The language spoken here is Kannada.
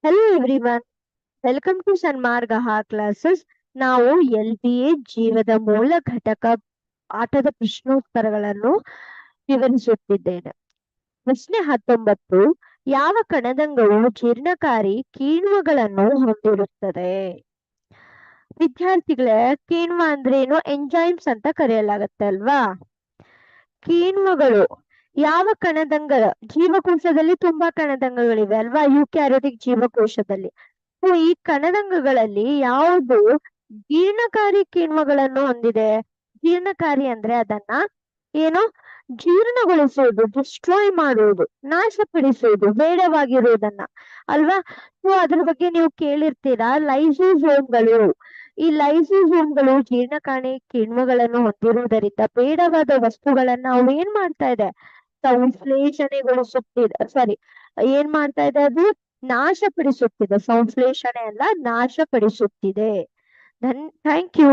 Hello everyone, welcome to Sanmargaha classes. ನಾವು LBA ಜೀವದ ಮೂಲ ಘಟಕ ಆಟದ ಪ್ರಶ್ನೋತ್ತರಗಳನ್ನು ವಿವರಿಸುತ್ತಿದ್ದೇನೆ. ಪ್ರಶ್ನೆ 19. ಯಾವ ಕಣದಂಗವು ಜೀರ್ಣಕಾರಿ ಕಿಣ್ವಗಳನ್ನು ಹೊಂದಿರುತ್ತದೆ? ವಿದ್ಯಾರ್ಥಿಗಳೇ, ಕಿಣ್ವ ಅಂದ್ರೇನು? ಎಂಜೈಮ್ಸ್ ಅಂತ ಕರೆಯಲಾಗತ್ತೆ ಅಲ್ವಾ? ಕಿಣ್ವಗಳು ಯಾವ ಕಣದಂಗ? ಜೀವಕೋಶದಲ್ಲಿ ತುಂಬಾ ಕಣದಂಗಗಳಿವೆ ಅಲ್ವಾ, ಯುಕ್ಯಾರಿಯೋಟಿಕ್ ಜೀವಕೋಶದಲ್ಲಿ. ಈ ಕಣದಂಗಗಳಲ್ಲಿ ಯಾವುದು ಜೀರ್ಣಕಾರಿ ಕಿಣ್ವಗಳನ್ನು ಹೊಂದಿದೆ? ಜೀರ್ಣಕಾರಿ ಅಂದ್ರೆ ಅದನ್ನ ಏನು ಜೀರ್ಣಗೊಳಿಸುವುದು, ಡಿಸ್ಟ್ರಾಯ್ ಮಾಡುವುದು, ನಾಶಪಡಿಸುವುದು, ಬೇಡವಾಗಿರುವುದನ್ನ ಅಲ್ವಾ. ಸೊ ಅದ್ರ ಬಗ್ಗೆ ನೀವು ಕೇಳಿರ್ತೀರಾ, ಲೈಸೋಸೋಮ್ಗಳು. ಈ ಲೈಸೋಸೋಮ್ಗಳು ಜೀರ್ಣಕಾರಿ ಕಿಣ್ವಗಳನ್ನು ಹೊಂದಿರುವುದರಿಂದ ಬೇಡವಾದ ವಸ್ತುಗಳನ್ನ ಅವು ಏನ್ ಮಾಡ್ತಾ ಇದೆ? ಸಂಶ್ಲೇಷಣೆಗೊಳಿಸುತ್ತಿದೆ. ಸಾರಿ, ಏನ್ ಮಾಡ್ತಾ ಇದೆ? ಅದು ನಾಶಪಡಿಸುತ್ತಿದೆ. ಸಂಶ್ಲೇಷಣೆ ಅಲ್ಲ, ನಾಶಪಡಿಸುತ್ತಿದೆ. Thank you.